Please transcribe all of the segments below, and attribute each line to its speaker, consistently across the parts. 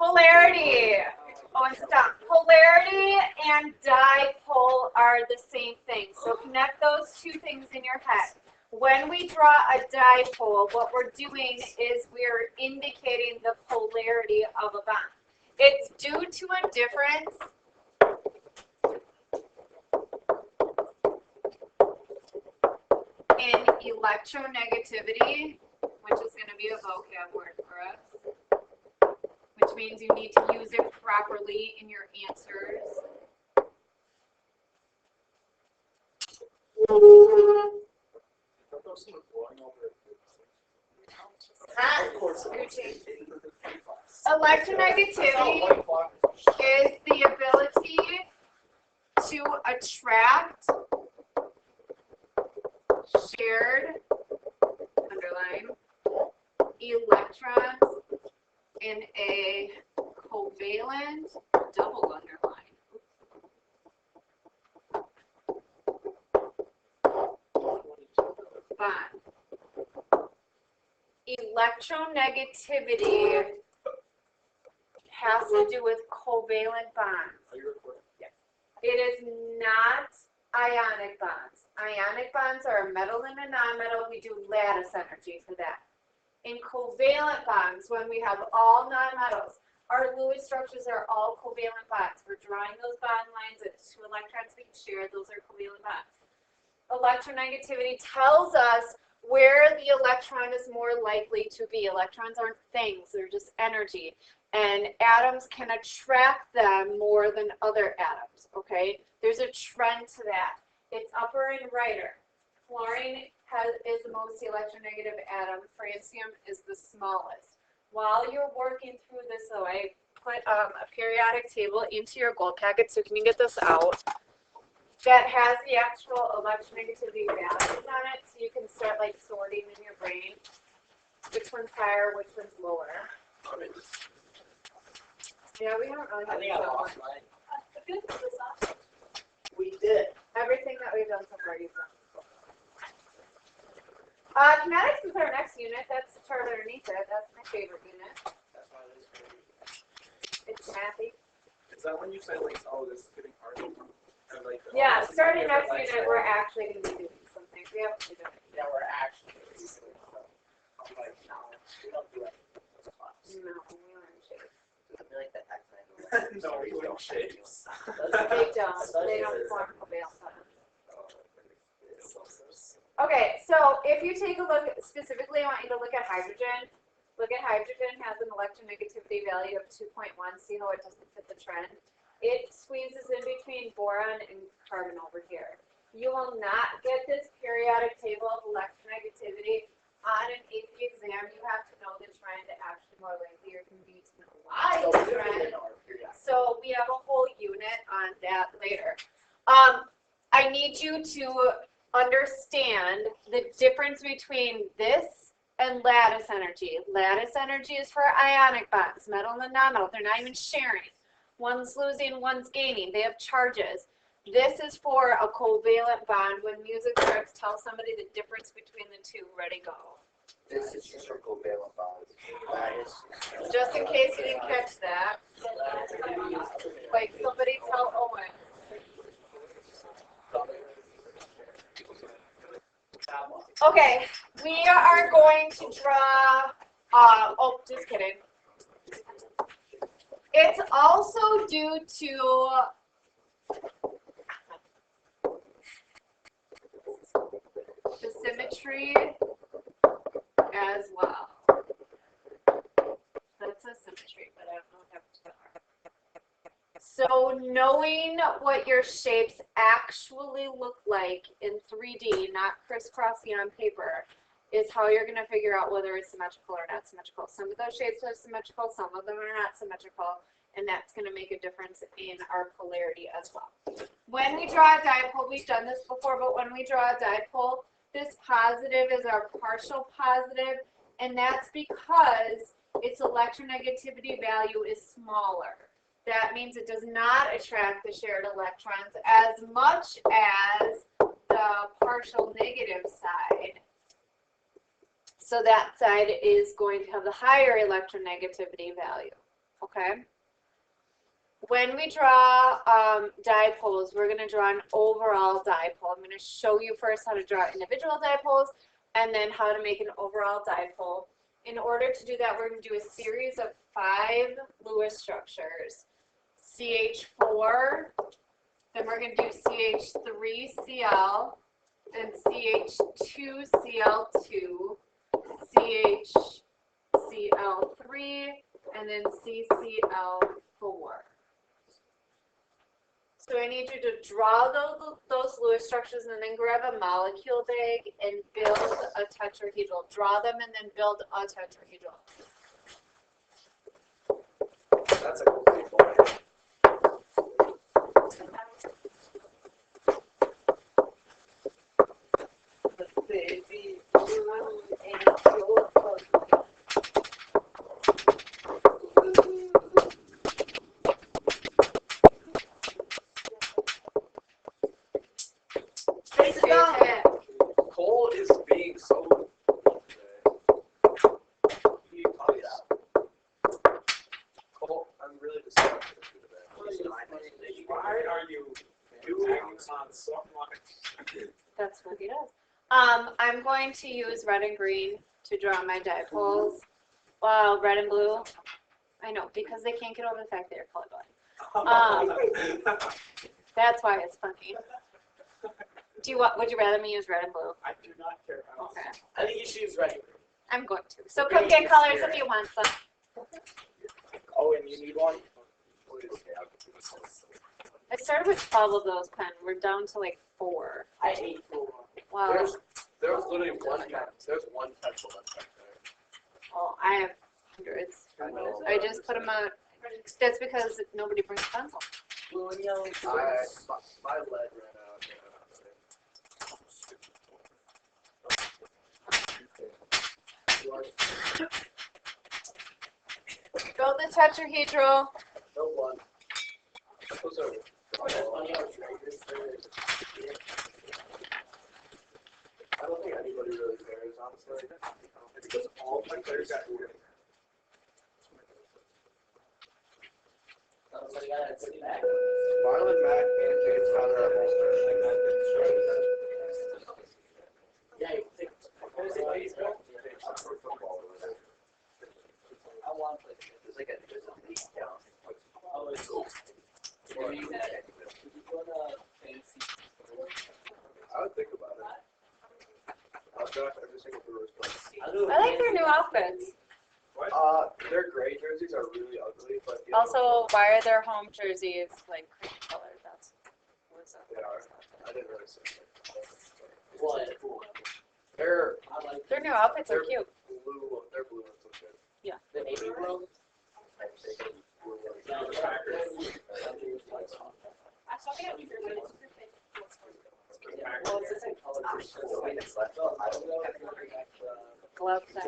Speaker 1: Polarity. Oh, and stop. Polarity and dipole are the same thing. So connect those two things in your head. When we draw a dipole, what we're doing is we're indicating the polarity of a bond. It's due to a difference in electronegativity, which is going to be a vocab word for us, which means you need to use it properly in your answers. Electronegativity is the ability to attract shared, underline, electrons in a covalent, double underline, bond. Electronegativity has to do with covalent bonds. Yes. It is not ionic bonds. Ionic bonds are a metal and a nonmetal. We do lattice energy for that. In covalent bonds, when we have all nonmetals, our Lewis structures are all covalent bonds. We're drawing those bond lines at two electrons being shared. Those are covalent bonds. Electronegativity tells us where the electron is more likely to be. Electrons aren't things, they're just energy. And atoms can attract them more than other atoms, okay? There's a trend to that. It's upper and righter. Fluorine is the most electronegative atom. Francium is the smallest. While you're working through this, though, I put a periodic table into your gold packet, so can you get this out? That has the actual electronegativity values on it, so you can start like sorting in your brain which one's higher, which one's lower. Yeah, we don't really have
Speaker 2: I think I lost mine.
Speaker 1: We did. Everything that we've done so far, you've done. Kinetics is our next unit. That's the chart underneath it. That's my favorite unit.
Speaker 2: That's why it is crazy.
Speaker 1: It's mathy.
Speaker 3: Is that when you say like, oh, this is getting harder? Like,
Speaker 1: Yeah, starting next unit, we're actually going to be doing something. We have to do it.
Speaker 2: Yeah, we're actually doing something. I'm like, no, we don't do it.
Speaker 1: No, we learn shapes.
Speaker 2: I feel like that tax man.
Speaker 3: No, we learn shapes.
Speaker 1: They don't. They don't form covalent bonds. Okay, so if you take a look, specifically I want you to look at hydrogen. Look at hydrogen has an electronegativity value of 2.1. See how it doesn't fit the trend? It squeezes in between boron and carbon over here. You will not get this periodic table of electronegativity on an AP exam. You have to know the trend actually more likely or can be to know why the trend. So we have a whole unit on that later. I need you to understand the difference between this and lattice energy. Lattice energy is for ionic bonds, metal and non-metal. They're not even sharing. One's losing, one's gaining. They have charges. This is for a covalent bond. When music starts, tell somebody the difference between the two. Ready, go.
Speaker 2: This is just for covalent bonds. That is.
Speaker 1: Just in case you didn't catch that. Like somebody tell Owen. Okay, we are going to draw, oh, just kidding. It's also due to the symmetry as well. That's a symmetry, but I don't know if that's so knowing what your shapes actually look like in 3D, not crisscrossing on paper, is how you're going to figure out whether it's symmetrical or not symmetrical. Some of those shapes are symmetrical, some of them are not symmetrical, and that's going to make a difference in our polarity as well. When we draw a dipole, we've done this before, but when we draw a dipole, this positive is our partial positive, and that's because its electronegativity value is smaller. That means it does not attract the shared electrons as much as the partial negative side. So that side is going to have the higher electronegativity value. okay? When we draw dipoles, we're going to draw an overall dipole. I'm going to show you first how to draw individual dipoles and then how to make an overall dipole. In order to do that, we're going to do a series of 5 Lewis structures. CH4, then we're going to do CH3Cl, and CH2Cl2, CHCl3, and then CCl4. So I need you to draw those Lewis structures and then grab a molecule bag and build a tetrahedral. Draw them and then build a tetrahedral.
Speaker 2: That's a cool one. Baby, Cole is being so. Cole, I'm really disappointed with you today.
Speaker 3: Why are you doing on so much?
Speaker 1: That's what he does. I'm going to use red and green to draw my dipoles. Wow, red and blue. I know, because they can't get over the fact that you're colorblind. That's why it's funny. Would you rather me use red and blue?
Speaker 3: I do not care.
Speaker 1: Okay.
Speaker 2: I think you should use red.
Speaker 1: I'm going to. So come get colors if you want some.
Speaker 3: Oh, and you need one?
Speaker 1: I started with 12 of those pens. We're down to like 4.
Speaker 2: I hate cool.
Speaker 1: Wow.
Speaker 2: There's literally there's one pencil left back there.
Speaker 1: Oh, I have hundreds. I just put them out. That's because nobody brings pencil.
Speaker 2: Blue and yellow. My lead ran out.
Speaker 1: Build the tetrahedral.
Speaker 2: No one. Those are. I don't think anybody really cares, honestly.
Speaker 3: Because all my players got weird.
Speaker 2: Marlon Mack and James Conner are both there. Yeah, you think. I want to play. There's a league down. Oh, it's cool. I would think about it. I'll draft every single Brewers player.
Speaker 1: I like their new outfits.
Speaker 2: Their gray jerseys are really ugly, but
Speaker 1: Also, why are their home jerseys like cream colored? That's what's up.
Speaker 2: they are. I didn't really see it.
Speaker 4: What?
Speaker 1: Their new outfits are cute.
Speaker 2: Blue. Their blue ones look good.
Speaker 1: Yeah.
Speaker 4: The navy blue?
Speaker 1: Glove set.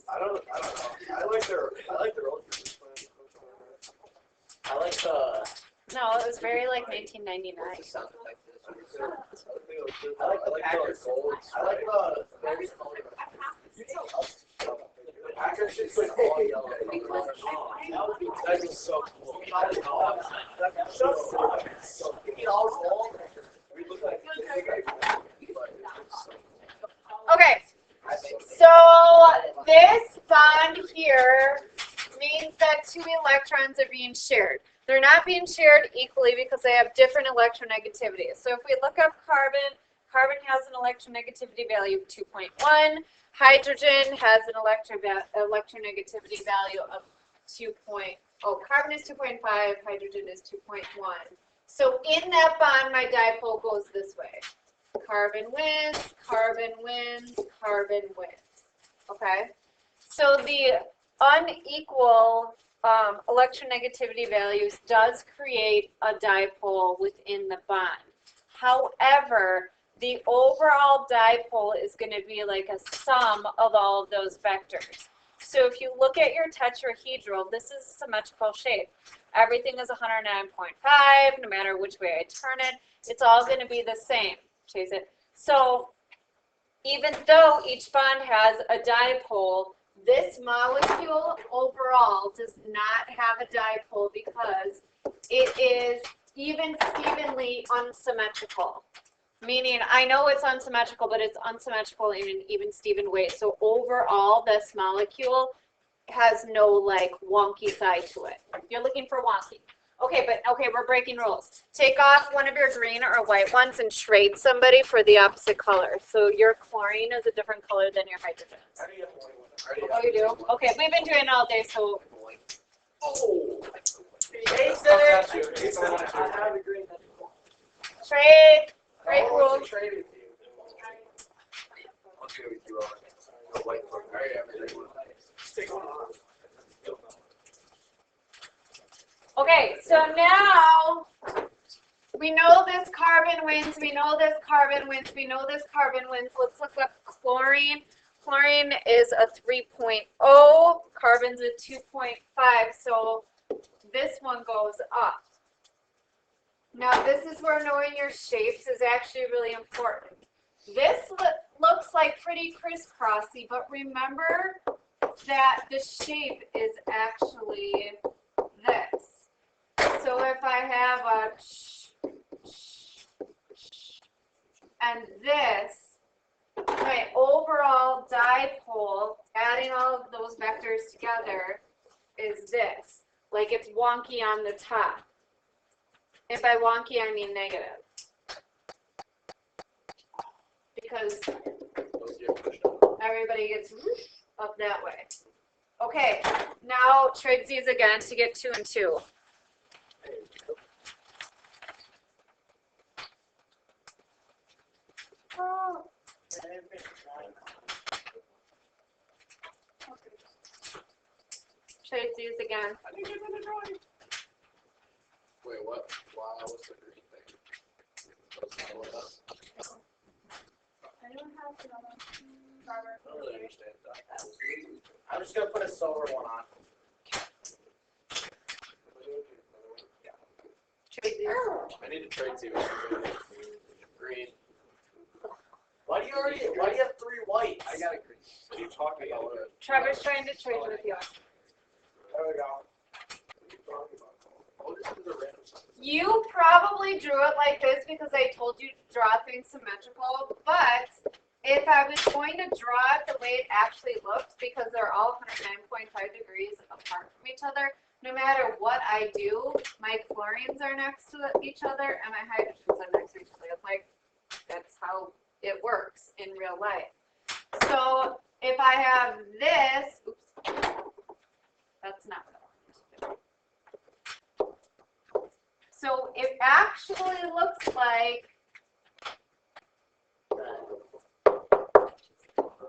Speaker 2: I don't know. I like their old jerseys.
Speaker 4: I like the
Speaker 1: No, it was very like 1999.
Speaker 4: sound effect.
Speaker 2: I like the Packers. I like the very Packers should put all yellow. That is so cool.
Speaker 1: Okay, so this bond here means that 2 electrons are being shared. They're not being shared equally because they have different electronegativity. So if we look up carbon, carbon has an electronegativity value of 2.1. Hydrogen has an electronegativity value of 2. Carbon is 2.5, hydrogen is 2.1. So in that bond, my dipole goes this way. Carbon wins, carbon wins, carbon wins. Okay? So the unequal electronegativity values does create a dipole within the bond. However, the overall dipole is going to be like a sum of all of those vectors. So if you look at your tetrahedral, this is a symmetrical shape. Everything is 109.5, no matter which way I turn it. It's all going to be the same. Chase it. So even though each bond has a dipole, this molecule overall does not have a dipole because it is evenly unsymmetrical. Meaning, I know it's unsymmetrical, but it's unsymmetrical in an even-steven way. So overall, this molecule has no like wonky side to it. You're looking for wonky. Okay, we're breaking rules. Take off one of your green or white ones and trade somebody for the opposite color. So your chlorine is a different color than your hydrogen. Oh, you do? Okay, we've been doing it all day, so.
Speaker 2: Oh!
Speaker 3: I have a green.
Speaker 1: Trade. Break rules.
Speaker 2: I'll trade with you. I'll trade with you. The white one. All right, everything.
Speaker 3: Take one on.
Speaker 1: Okay, so now we know this carbon wins, we know this carbon wins, we know this carbon wins. Let's look up chlorine. Chlorine is a 3.0, carbon's a 2.5, so this one goes up. Now this is where knowing your shapes is actually really important. This looks like pretty crisscrossy, but remember that the shape is actually this. So if I have a and this, my overall dipole, adding all of those vectors together, is this. Like it's wonky on the top. And by wonky, I mean negative. Because everybody gets up that way. Okay, now trade these again to get 2 and 2. Oh. Trade these again.
Speaker 2: Wait, what? Wow, what's the green thing?
Speaker 1: I don't have to know.
Speaker 2: I don't really understand that.
Speaker 4: I'm just gonna put a silver one on.
Speaker 1: Trade these.
Speaker 2: I need to trade you. Green.
Speaker 4: Why do you have 3 whites?
Speaker 2: I got a green. What are you talking about?
Speaker 1: Trevor's trying to trade with you.
Speaker 3: There we go.
Speaker 2: Oh, this is a random something.
Speaker 1: You probably drew it like this because I told you to draw things symmetrical, but if I was going to draw it the way it actually looked, because they're all 109.5 degrees apart from each other, no matter what I do, my chlorines are next to each other and my hydrogens are next to each other. It's like, that's how it works in real life. So if I have this, oops, that's not what I want to do. So it actually looks like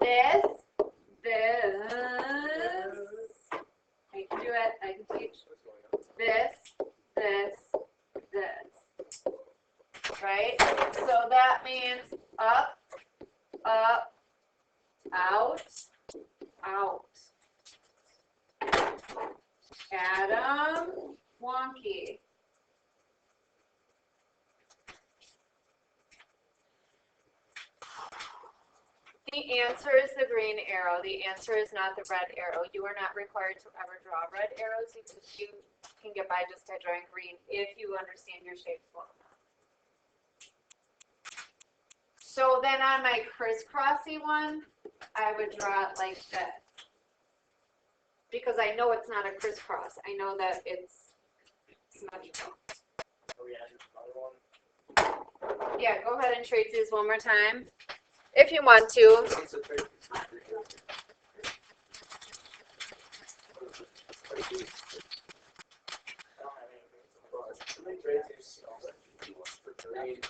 Speaker 1: this. I can do it, I can teach. This. Right? So that means up, out. Atom, wonky. The answer is the green arrow. The answer is not the red arrow. You are not required to ever draw red arrows. You can get by just by drawing green if you understand your shapes well enough. So then on my crisscrossy one, I would draw it like this. Because I know it's not a crisscross. I know that it's symmetrical. Yeah, go ahead and trade these one more time. If you want to.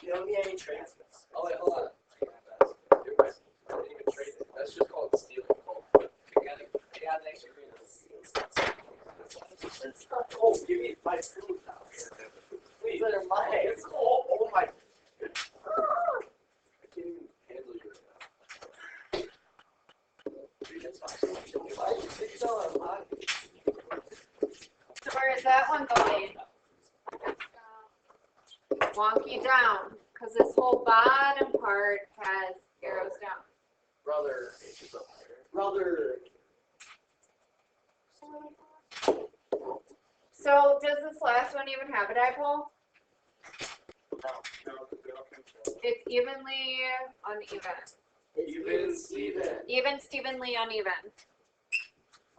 Speaker 4: You don't need any trades.
Speaker 2: Oh, wait, hold on. I didn't even trade it. That's just called stealing. I got an extra green.
Speaker 4: Oh, give me my food now. Please. They're mine. Oh my.
Speaker 2: I can't even handle you right now.
Speaker 4: Why did you think so? I'm hot.
Speaker 1: So where is that one going? Wonky down, because this whole bottom part has arrows down.
Speaker 2: Brother H is up there.
Speaker 4: Brother.
Speaker 1: So does this last one even have a dipole?
Speaker 3: No, they don't control.
Speaker 1: It's evenly uneven.
Speaker 4: Even Steven.
Speaker 1: Even, Stevenly uneven.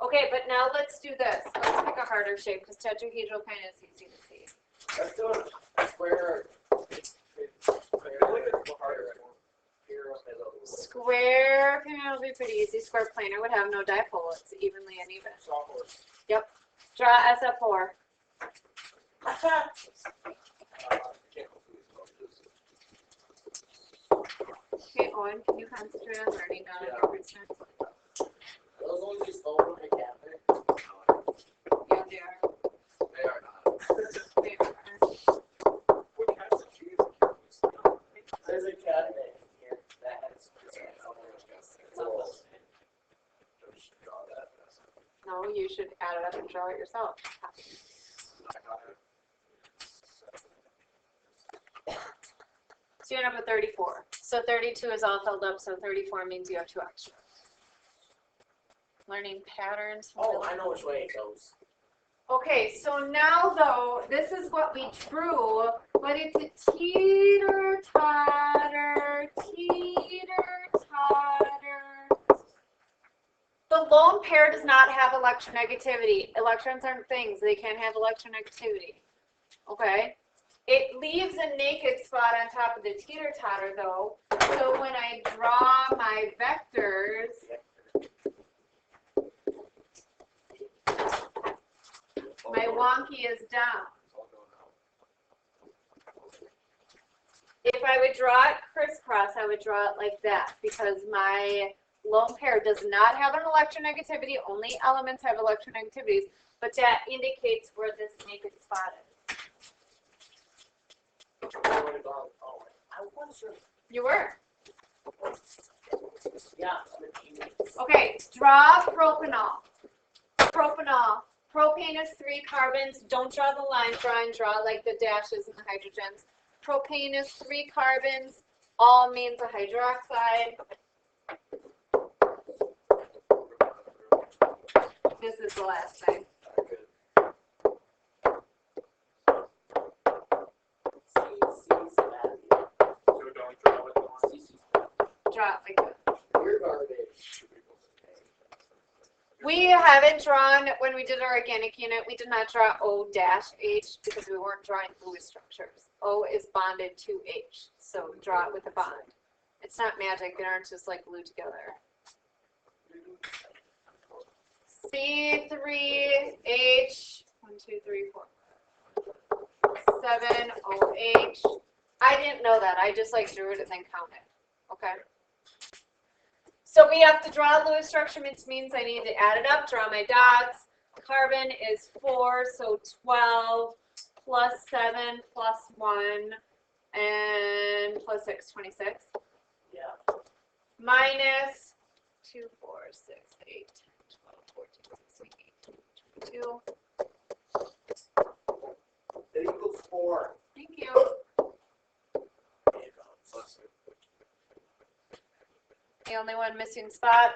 Speaker 1: Okay, but now let's do this. Let's pick a harder shape because tetrahedral kind of is easy to see.
Speaker 4: Let's do it.
Speaker 2: Square.
Speaker 1: Square panel would be pretty easy. Square planar would have no dipole. It's evenly uneven.
Speaker 3: Sawhorse.
Speaker 1: Yep. Draw SF4. Okay, Owen, can you concentrate on learning now that you're concerned?
Speaker 4: Those ones you stole from my cabinet.
Speaker 1: Yeah, they are.
Speaker 2: They are not.
Speaker 1: They are.
Speaker 3: What kinds of cheese can you steal?
Speaker 4: There's a cabinet here that has.
Speaker 1: No, you should add it up and draw it yourself. So you end up with 34. So 32 is all filled up, so 34 means you have 2 extra. Learning patterns.
Speaker 4: Oh, I know which way it goes.
Speaker 1: Okay, so now though, this is what we drew, but it's a teeter-totter, teeter-totter. The lone pair does not have electronegativity. Electrons aren't things. They can't have electronegativity. Okay? It leaves a naked spot on top of the teeter-totter though, so when I draw my vectors, my wonky is down. If I would draw it crisscross, I would draw it like that because my lone pair does not have an electronegativity. Only elements have electronegativities, but that indicates where this naked spot is.
Speaker 4: Oh, I wasn't.
Speaker 1: You were.
Speaker 4: Yeah.
Speaker 1: Okay, draw propanol. Propanol. Propane is 3 carbons. Don't draw the line drawing. Draw like the dashes and the hydrogens. Propane is 3 carbons. All means a hydroxide. This is the last thing.
Speaker 3: So don't draw with the line.
Speaker 1: Draw it like that.
Speaker 4: You're garbage.
Speaker 1: We haven't drawn, when we did our organic unit, we did not draw O-H because we weren't drawing Lewis structures. O is bonded to H, so draw it with a bond. It's not magic, they aren't just like glued together. C3H, 1, 2, 3, 4, 7, OH. I didn't know that, I just like drew it and then counted, okay? So we have to draw a Lewis structure, which means I need to add it up, draw my dots. Carbon is 4, so 12 plus 7 plus 1 and plus 6, 26.
Speaker 4: Yeah.
Speaker 1: Minus 2, 4, 6, 8, 10, 12, 14, 16, 18, 22.
Speaker 4: It equals 4.
Speaker 1: Thank you. The only one missing spot.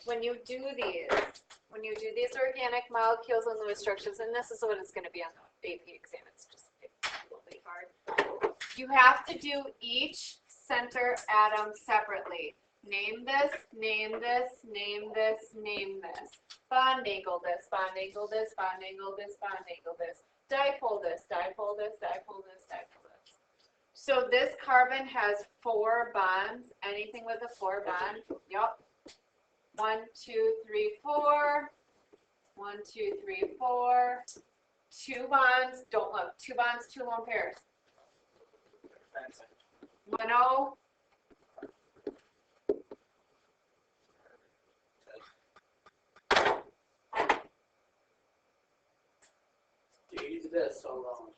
Speaker 1: When you do these organic molecules and Lewis structures, and this is what it's going to be on the AP exam, it's just a little bit hard. You have to do each center atom separately. Name this, name this, name this, name this. Bond angle this, bond angle this, bond angle this, bond angle this. Dipole this, dipole this, dipole this, dipole this. So this carbon has 4 bonds. Anything with a 4 bond? Yup. 1, 2, 3, 4. 1, 2, 3, 4. 2 bonds. Don't look. 2 bonds, 2 lone pairs. 1, O.
Speaker 4: You do this so long.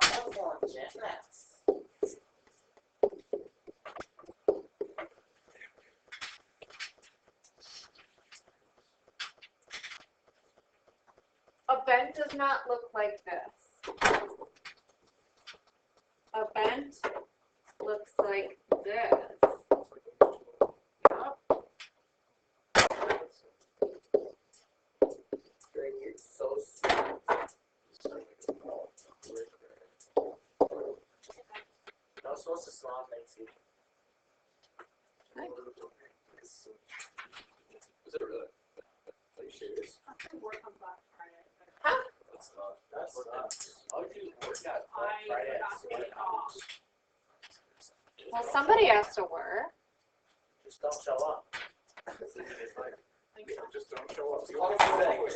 Speaker 4: That was on gymnastics.
Speaker 1: A bend does not look like this. bent looks like this. Yep.
Speaker 4: Greg, you're so smart. Not supposed to smile makes you.
Speaker 2: Is it really? Are you serious?
Speaker 1: Huh?
Speaker 2: That's not.
Speaker 4: That's how would you work out
Speaker 5: I
Speaker 4: Friday
Speaker 5: forgot
Speaker 4: at
Speaker 5: to take it off.
Speaker 1: Well, somebody has to work.
Speaker 4: Just don't show up.
Speaker 2: Just don't show up.
Speaker 3: You want to go that way.